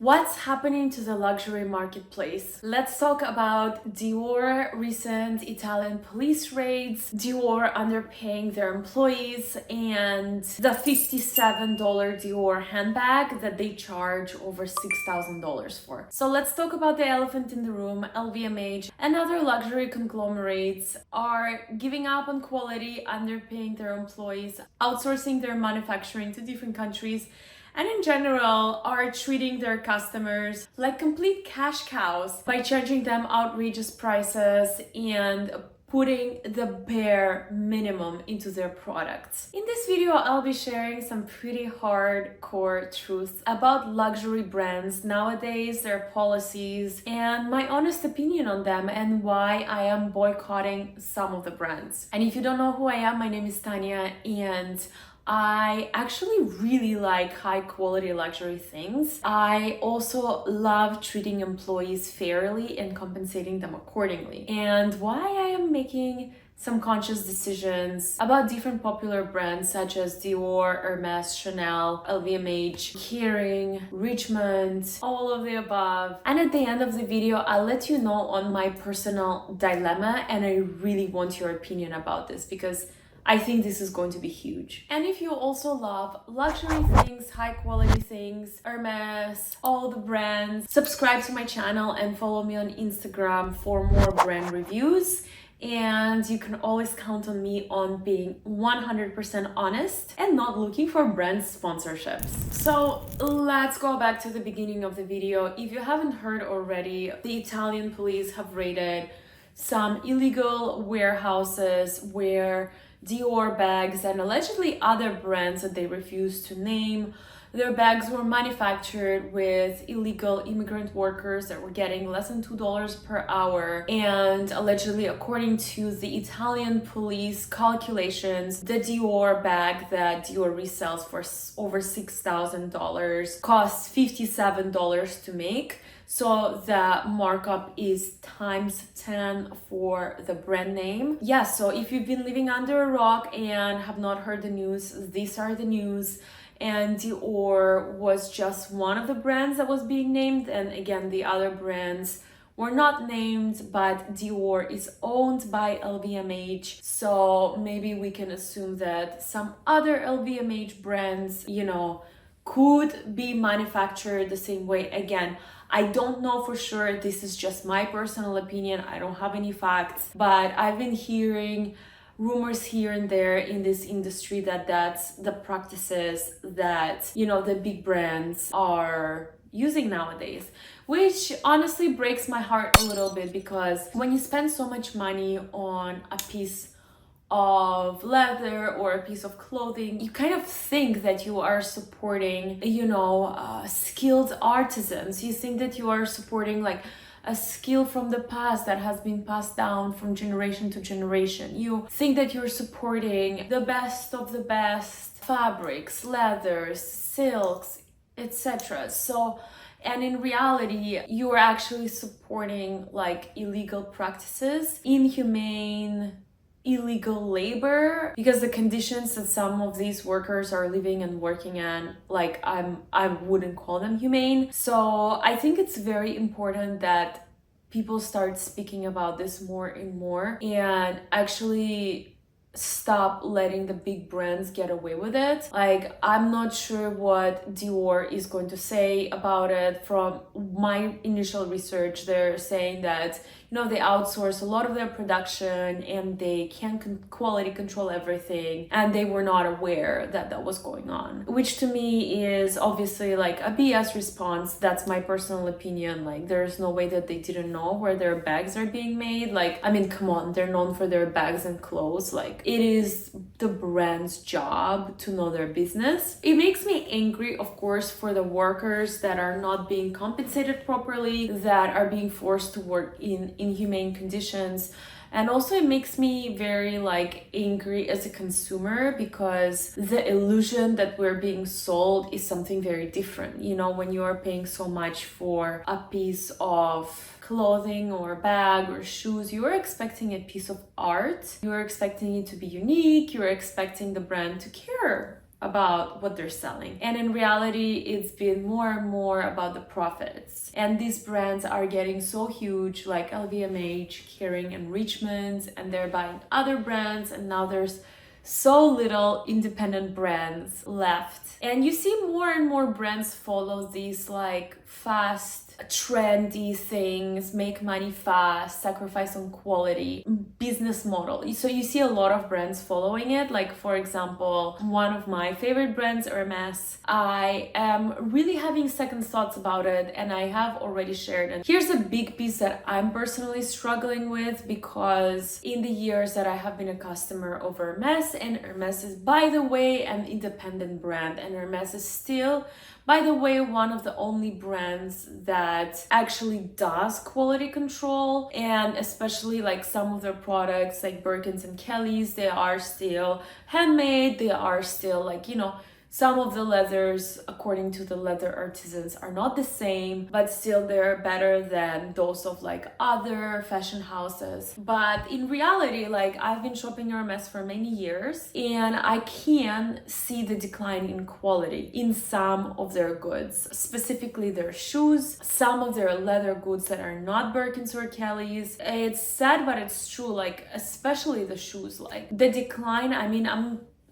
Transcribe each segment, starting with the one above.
What's happening to the luxury marketplace? Let's talk about Dior recent Italian police raids, Dior underpaying their employees, and the $57 Dior handbag that they charge over $6,000 for. So let's talk about the elephant in the room. LVMH and other luxury conglomerates are giving up on quality, underpaying their employees, outsourcing their manufacturing to different countries, and in general are treating their customers like complete cash cows by charging them outrageous prices and putting the bare minimum into their products. In this video, I'll be sharing some pretty hardcore truths about luxury brands nowadays, their policies, and my honest opinion on them and why I am boycotting some of the brands. And if you don't know who I am, my name is Tania, and I actually really like high quality luxury things. I also love treating employees fairly and compensating them accordingly. And why I am making some conscious decisions about different popular brands such as Dior, Hermes, Chanel, LVMH, Kering, Richmond, all of the above. And at the end of the video, I'll let you know on my personal dilemma, and I really want your opinion about this because I think this is going to be huge. And if you also love luxury things, high quality things, Hermes, all the brands, subscribe to my channel and follow me on Instagram for more brand reviews. And you can always count on me on being 100% honest and not looking for brand sponsorships. So let's go back to the beginning of the video. If you haven't heard already, the Italian police have raided some illegal warehouses where Dior bags and allegedly other brands that they refused to name. Their bags were manufactured with illegal immigrant workers that were getting less than $2 per hour. And allegedly, according to the Italian police calculations, the Dior bag that Dior resells for over $6,000 costs $57 to make. So the markup is times 10 for the brand name. Yeah, so if you've been living under a rock and have not heard the news, these are the news. And Dior was just one of the brands that was being named. And again, the other brands were not named, but Dior is owned by LVMH. So maybe we can assume that some other LVMH brands, could be manufactured the same way. Again, I don't know for sure. This is just my personal opinion. I don't have any facts, but I've been hearing rumors here and there in this industry that that's the practices that, the big brands are using nowadays, which honestly breaks my heart a little bit, because when you spend so much money on a piece of leather or a piece of clothing, you kind of think that you are supporting, skilled artisans. You think that you are supporting like a skill from the past that has been passed down from generation to generation. You think that you're supporting the best of the best fabrics, leathers, silks, etc. And in reality, you are actually supporting like illegal practices, inhumane, illegal labor, because the conditions that some of these workers are living and working in, like I wouldn't call them humane. So I think it's very important that people start speaking about this more and more and actually stop letting the big brands get away with it. Like, I'm not sure what Dior is going to say about it. From my initial research, they're saying that they outsource a lot of their production and they can't quality control everything, and they were not aware that that was going on, which to me is obviously like a BS response. That's my personal opinion. Like, there's no way that they didn't know where their bags are being made. Like, I mean, come on, they're known for their bags and clothes. Like, it is the brand's job to know their business. It makes me angry, of course, for the workers that are not being compensated properly, that are being forced to work in inhumane conditions. And also it makes me very angry as a consumer, because the illusion that we're being sold is something very different. When you are paying so much for a piece of clothing or bag or shoes, you are expecting a piece of art. You are expecting it to be unique. You're expecting the brand to care about what they're selling. And in reality, it's been more and more about the profits. And these brands are getting so huge, like LVMH, Kering, and Richmond, and they're buying other brands, and now there's so little independent brands left. And you see more and more brands follow these like fast, trendy things, make money fast, sacrifice on quality business model. So you see a lot of brands following it. Like, for example, one of my favorite brands, Hermes, I am really having second thoughts about it, and I have already shared it. Here's a big piece that I'm personally struggling with, because in the years that I have been a customer of Hermes, and Hermes is, by the way, an independent brand, and Hermes is still, by the way, one of the only brands that actually does quality control, and especially like some of their products like Birkins and Kellys, they are still handmade, they are still like, you know, some of the leathers, according to the leather artisans, are not the same, but still they're better than those of like other fashion houses. But in reality, like, I've been shopping Hermes for many years, and I can see the decline in quality in some of their goods, specifically their shoes, some of their leather goods that are not Birkins or Kellys. It's sad, but it's true, like, especially the shoes, like the decline. I mean,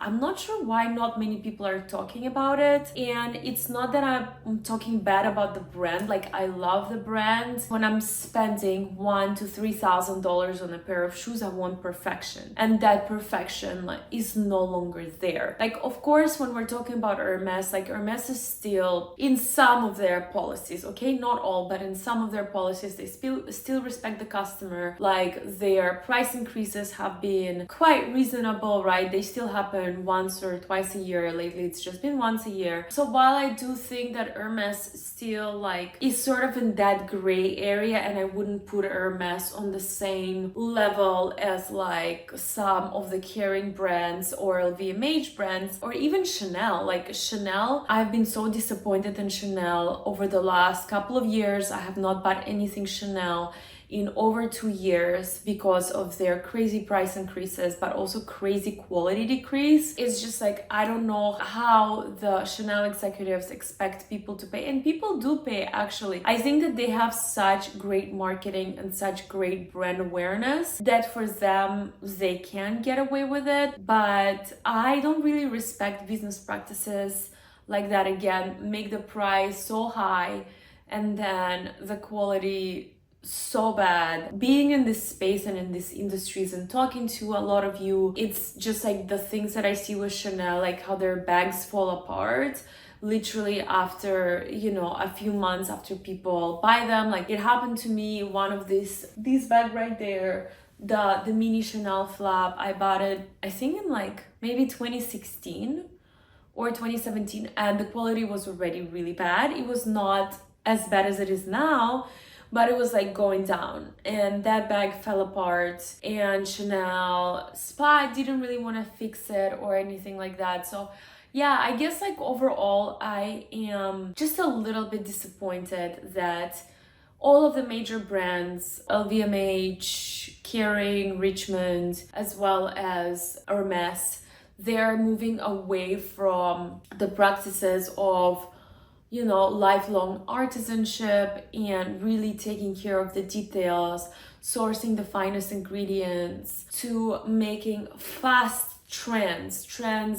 I'm not sure why not many people are talking about it. And it's not that I'm talking bad about the brand. Like, I love the brand. When I'm spending $1,000 to $3,000 on a pair of shoes, I want perfection. And that perfection, like, is no longer there. Like, of course, when we're talking about Hermes, like, Hermes is still in some of their policies, okay? Not all, but in some of their policies, they still respect the customer. Like, their price increases have been quite reasonable, right? They still happen once or twice a year. Lately it's just been once a year. So while I do think that Hermes still like is sort of in that gray area, and I wouldn't put Hermes on the same level as like some of the Kering brands or LVMH brands, or even Chanel. Like Chanel, I've been so disappointed in Chanel over the last couple of years. I have not bought anything Chanel in over 2 years because of their crazy price increases, but also crazy quality decrease. It's just like, I don't know how the Chanel executives expect people to pay, and people do pay actually. I think that they have such great marketing and such great brand awareness that for them, they can get away with it. But I don't really respect business practices like that. Again, make the price so high and then the quality so bad. Being in this space and in these industries and talking to a lot of you, it's just like the things that I see with Chanel, like how their bags fall apart literally after, you know, a few months after people buy them. Like, it happened to me. One of these bag right there, the mini Chanel flap, I bought it I think in like maybe 2016 or 2017, and the quality was already really bad. It was not as bad as it is now, but it was like going down, and that bag fell apart, and Chanel Spa didn't really want to fix it or anything like that. So yeah, I guess like overall, I am just a little bit disappointed that all of the major brands, LVMH, Kering, Richmond, as well as Hermes, they're moving away from the practices of, you know, lifelong artisanship and really taking care of the details, sourcing the finest ingredients, to making fast trends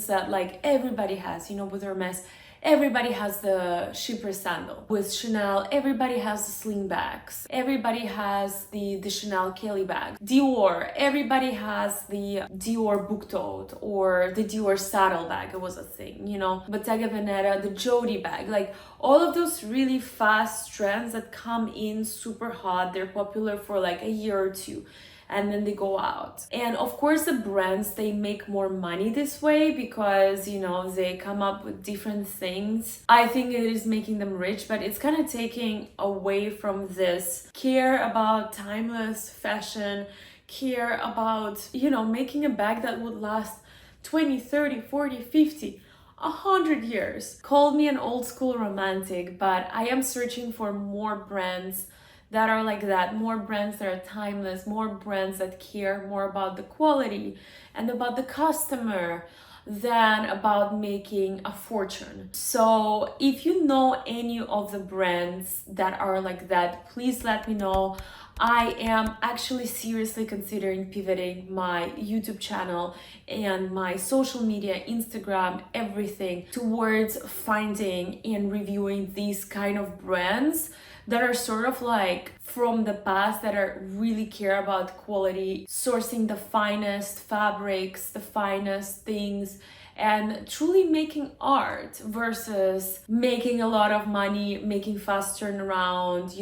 that like everybody has. You know, with Hermes, everybody has the shipper sandal. With Chanel, everybody has the sling bags. Everybody has the Chanel Kelly bag. Dior, everybody has the Dior book tote or the Dior saddle bag. It was a thing, you know. Bottega Veneta, the Jody bag. Like, all of those really fast trends that come in super hot. They're popular for like a year or two, and then they go out. And of course, the brands, they make more money this way because, you know, they come up with different things. I think it is making them rich, but it's kind of taking away from this care about timeless fashion, care about, you know, making a bag that would last 20, 30, 40, 50, 100 years. Call me an old school romantic, but I am searching for more brands that are like that, more brands that are timeless, more brands that care more about the quality and about the customer. than about making a fortune. So if you know any of the brands that are like that, please let me know. I am actually seriously considering pivoting my YouTube channel and my social media, Instagram, everything towards finding and reviewing these kind of brands that are sort of like from the past, that are really care about quality, sourcing the finest fabrics, the finest things, and truly making art versus making a lot of money, making fast turnaround,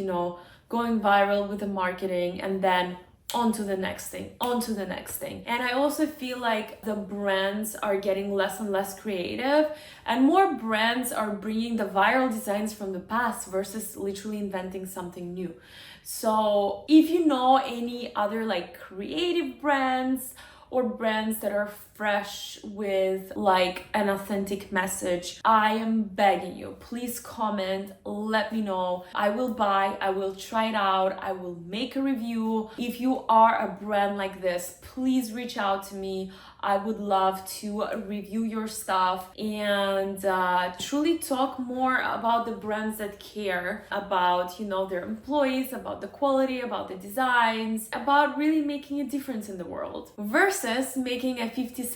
going viral with the marketing, and then on to the next thing, on to the next thing. And I also feel like the brands are getting less and less creative, and more brands are bringing the viral designs from the past versus literally inventing something new. So if you know any other like creative brands or brands that are fresh with like an authentic message, I am begging you, please comment, let me know. I will buy, I will try it out, I will make a review. If you are a brand like this, please reach out to me. I would love to review your stuff and truly talk more about the brands that care about, their employees, about the quality, about the designs, about really making a difference in the world versus making a $57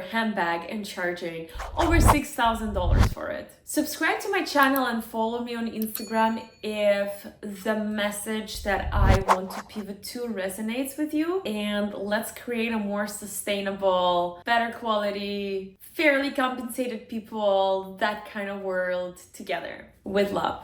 handbag and charging over $6,000 for it. Subscribe to my channel and follow me on Instagram if the message that I want to pivot to resonates with you, and let's create a more sustainable, better quality, fairly compensated people, that kind of world together. With love.